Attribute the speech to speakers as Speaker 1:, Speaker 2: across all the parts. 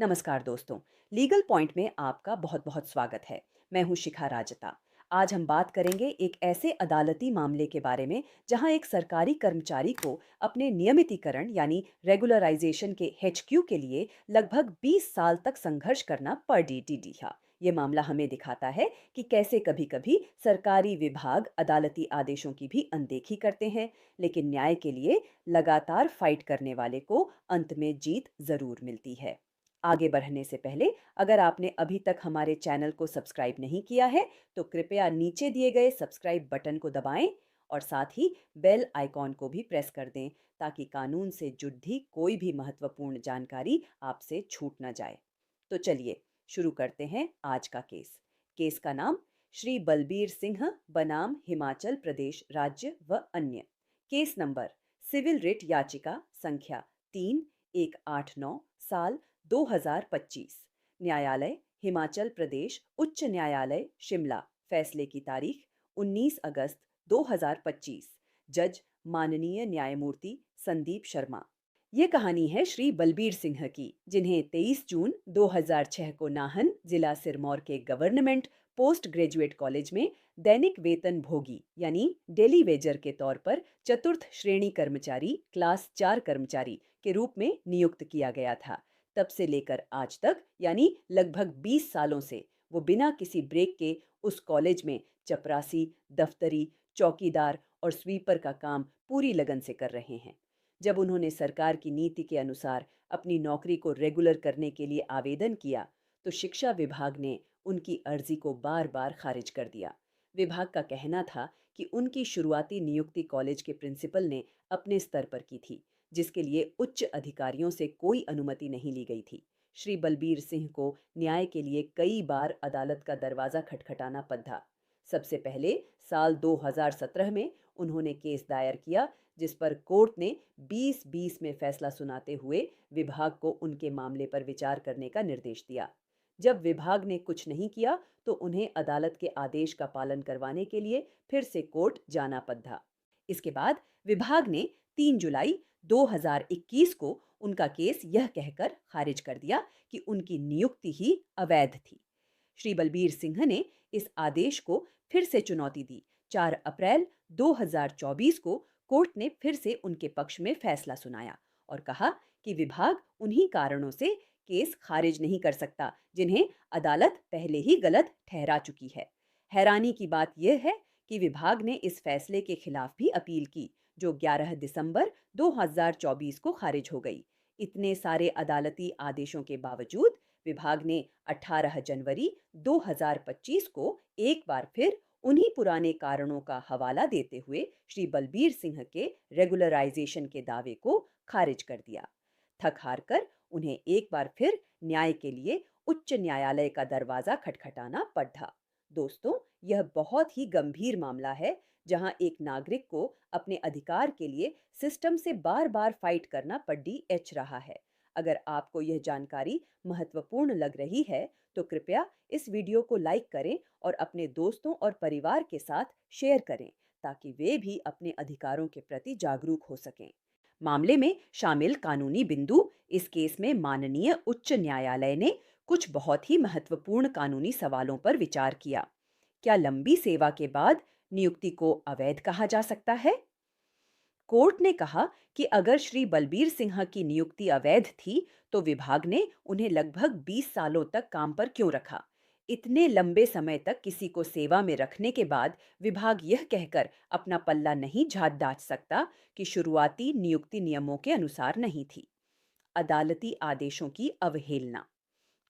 Speaker 1: नमस्कार दोस्तों। Legal point में आपका बहुत बहुत स्वागत है। मैं हूं शिखा राजता। आज हम बात करेंगे एक ऐसे अदालती मामले के बारे में जहां एक सरकारी कर्मचारी को अपने नियमितीकरण यानी रेगुलराइजेशन के एचक्यू के लिए लगभग 20 साल तक संघर्ष करना पड़ रहा। ये मामला हमें दिखाता है कि कैसे कभी-कभी सरकारी विभाग अदालती आदेशों की भी अनदेखी करते हैं, लेकिन न्याय के लिए लगातार फाइट करने वाले को अंत में जीत जरूर मिलती है। आगे बढ़ने से पहले अगर आपने अभी तक हमारे चैनल को सब्सक्राइब नहीं किया है तो कृपया नीचे दिए गए सब्सक्राइब बटन को दबाएं और साथ ही बेल आइकॉन को भी प्रेस कर दें ताकि कानून से जुड़ी कोई भी महत्वपूर्ण जानकारी आपसे छूट न जाए। तो चलिए शुरू करते हैं आज का केस। केस का नाम श्री बलबीर सिंह बनाम हिमाचल प्रदेश राज्य व अन्य। केस नंबर सिविल रिट याचिका संख्या 3189 साल 2025। न्यायालय हिमाचल प्रदेश उच्च न्यायालय शिमला। फैसले की तारीख 19 अगस्त 2025। जज माननीय न्यायमूर्ति संदीप शर्मा। ये कहानी है श्री बलबीर सिंह की, जिन्हें 23 जून 2006 को नाहन जिला सिरमौर के गवर्नमेंट पोस्ट ग्रेजुएट कॉलेज में दैनिक वेतन भोगी यानी डेली वेजर के तौर पर चतुर्थ श्रेणी कर्मचारी क्लास 4 कर्मचारी के रूप में नियुक्त किया गया था। तब से लेकर आज तक यानी लगभग 20 सालों से वो बिना किसी ब्रेक के उस कॉलेज में चपरासी, दफ्तरी, चौकीदार और स्वीपर का काम पूरी लगन से कर रहे हैं। जब उन्होंने सरकार की नीति के अनुसार अपनी नौकरी को रेगुलर करने के लिए आवेदन किया तो शिक्षा विभाग ने उनकी अर्जी को बार बार खारिज कर दिया। विभाग का कहना था कि उनकी शुरुआती नियुक्ति कॉलेज के प्रिंसिपल ने अपने स्तर पर की थी, जिसके लिए उच्च अधिकारियों से कोई अनुमति नहीं ली गई थी। श्री बलबीर सिंह को न्याय के लिए कई बार अदालत का दरवाजा खटखटाना पड़ा। सबसे पहले साल 2017 में उन्होंने केस दायर किया, जिस पर कोर्ट ने 2020 में फैसला सुनाते हुए विभाग को उनके मामले पर विचार करने का निर्देश दिया। जब विभाग ने कुछ नहीं किया तो उन्हें अदालत के आदेश का पालन करवाने के लिए फिर से कोर्ट जाना पड़ा। इसके बाद विभाग ने 3 जुलाई 2021 को उनका केस यह कहकर खारिज कर दिया कि उनकी नियुक्ति ही अवैध थी। श्री बलबीर सिंह ने इस आदेश को फिर से चुनौती दी। 4 अप्रैल 2024 को कोर्ट ने फिर से उनके पक्ष में फैसला सुनाया और कहा कि विभाग उन्हीं कारणों से केस खारिज नहीं कर सकता जिन्हें अदालत पहले ही गलत ठहरा चुकी है। हैरानी की बात यह है कि विभाग ने इस फैसले के खिलाफ भी अपील की, जो 11 दिसंबर 2024 को खारिज हो गई। इतने सारे अदालती आदेशों के बावजूद विभाग ने 18 जनवरी 2025 को एक बार फिर उन्हीं पुराने कारणों का हवाला देते हुए श्री बलबीर सिंह के रेगुलराइजेशन के दावे को खारिज कर दिया। थक हार कर उन्हें एक बार फिर न्याय के लिए उच्च न्यायालय का दरवाजा खटखटाना पड़ा। दोस्तों, यह बहुत ही गंभीर मामला है जहां एक नागरिक को अपने अधिकार के लिए सिस्टम से बार बार फाइट करना पड़ी एच रहा है। अगर आपको यह जानकारी महत्वपूर्ण लग रही है तो कृपया इस वीडियो को लाइक करें और अपने दोस्तों और परिवार के साथ शेयर करें ताकि वे भी अपने अधिकारों के प्रति जागरूक हो सकें। मामले में शामिल कानूनी बिंदु। इस केस में माननीय उच्च न्यायालय ने कुछ बहुत ही महत्वपूर्ण कानूनी सवालों पर विचार किया। क्या लंबी सेवा के बाद नियुक्ति को अवैध कहा जा सकता है? कोर्ट ने कहा कि अगर श्री बलबीर सिंह की नियुक्ति अवैध थी तो विभाग ने उन्हें लगभग 20 सालों तक काम पर क्यों रखा। इतने लंबे समय तक किसी को सेवा में रखने के बाद विभाग यह कहकर अपना पल्ला नहीं झाड़ दाच सकता कि शुरुआती नियुक्ति नियमों के अनुसार नहीं थी। अदालती आदेशों की अवहेलना।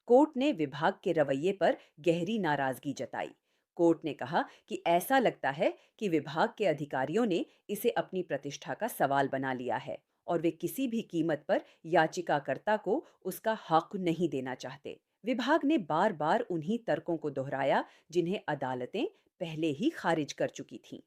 Speaker 1: कोर्ट ने विभाग के रवैये पर गहरी नाराजगी जताई। कोर्ट ने कहा कि ऐसा लगता है कि विभाग के अधिकारियों ने इसे अपनी प्रतिष्ठा का सवाल बना लिया है और वे किसी भी कीमत पर याचिकाकर्ता को उसका हक नहीं देना चाहते। विभाग ने बार बार उन्हीं तर्कों को दोहराया जिन्हें अदालतें पहले ही खारिज कर चुकी थीं।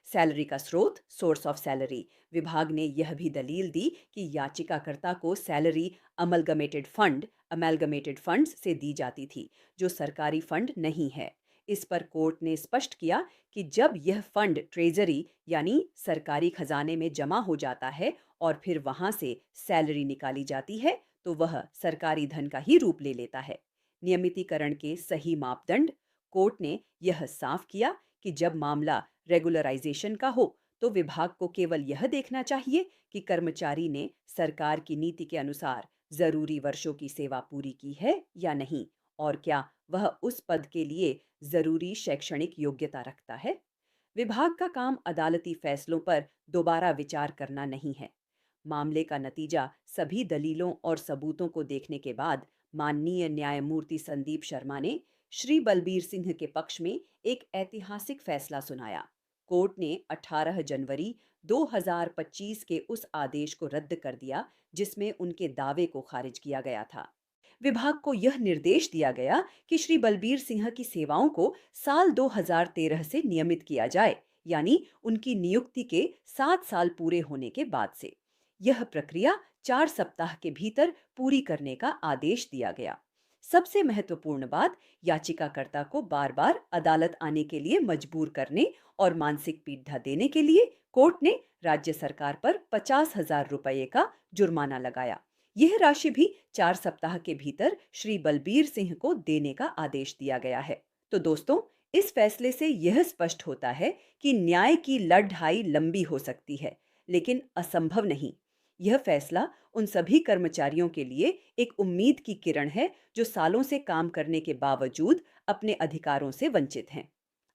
Speaker 1: सैलरी का स्रोत, सोर्स ऑफ सैलरी। विभाग ने यह भी दलील दी कि याचिकाकर्ता को सैलरी अमेलगमेटेड फंड्स से दी जाती थी, जो सरकारी फंड नहीं है। इस पर कोर्ट ने स्पष्ट किया कि जब यह फंड ट्रेजरी यानी सरकारी खजाने में जमा हो जाता है और फिर वहां से सैलरी निकाली जाती है तो वह सरकारी धन का ही रूप ले लेता है। नियमितीकरण के सही मापदंड। कोर्ट ने यह साफ किया कि जब मामला रेगुलराइजेशन का हो तो विभाग को केवल यह देखना चाहिए कि कर्मचारी ने सरकार की नीति के अनुसार जरूरी वर्षों की सेवा पूरी की है या नहीं, और क्या वह उस पद के लिए जरूरी शैक्षणिक योग्यता रखता है। विभाग का काम अदालती फैसलों पर दोबारा विचार करना नहीं है। मामले का नतीजा सभी दलीलों और सबूतों को देखने के बाद माननीय न्यायमूर्ति संदीप शर्मा ने श्री बलबीर सिंह के पक्ष में एक ऐतिहासिक फैसला सुनाया। कोर्ट ने 18 जनवरी 2025 के उस आदेश को रद्द कर दिया जिसमें उनके दावे को खारिज किया गया था। विभाग को यह निर्देश दिया गया कि श्री बलबीर सिंह की सेवाओं को साल 2013 से नियमित किया जाए, यानी उनकी नियुक्ति के 7 साल पूरे होने के बाद से। यह प्रक्रिया 4 सप्ताह के भीतर पूरी करने का आदेश दिया गया। सबसे महत्वपूर्ण बात, याचिकाकर्ता को बार बार अदालत आने के लिए मजबूर करने और मानसिक पीड़ा देने के लिए कोर्ट ने राज्य सरकार पर 50,000 रुपये का जुर्माना लगाया। यह राशि भी 4 सप्ताह के भीतर श्री बलबीर सिंह को देने का आदेश दिया गया है। तो दोस्तों, इस फैसले से यह स्पष्ट होता है कि न्याय की लड़ाई लंबी हो सकती है, लेकिन असंभव नहीं। यह फैसला उन सभी कर्मचारियों के लिए एक उम्मीद की किरण है जो सालों से काम करने के बावजूद अपने अधिकारों से वंचित हैं।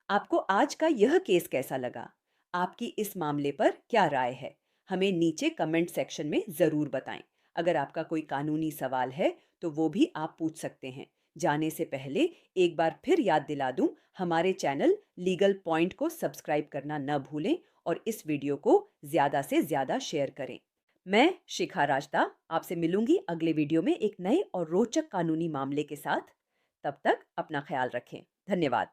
Speaker 1: आपको आज का यह केस कैसा लगा? आपकी इस मामले पर क्या राय है? हमें नीचे कमेंट सेक्शन में ज़रूर बताएं। अगर आपका कोई कानूनी सवाल है तो वो भी आप पूछ सकते हैं। जाने से पहले एक बार फिर याद दिला दूं, हमारे चैनल लीगल पॉइंट को सब्सक्राइब करना न भूलें और इस वीडियो को ज़्यादा से ज़्यादा शेयर करें। मैं शिखा राजदा आपसे मिलूंगी अगले वीडियो में एक नए और रोचक कानूनी मामले के साथ। तब तक अपना ख्याल रखें। धन्यवाद।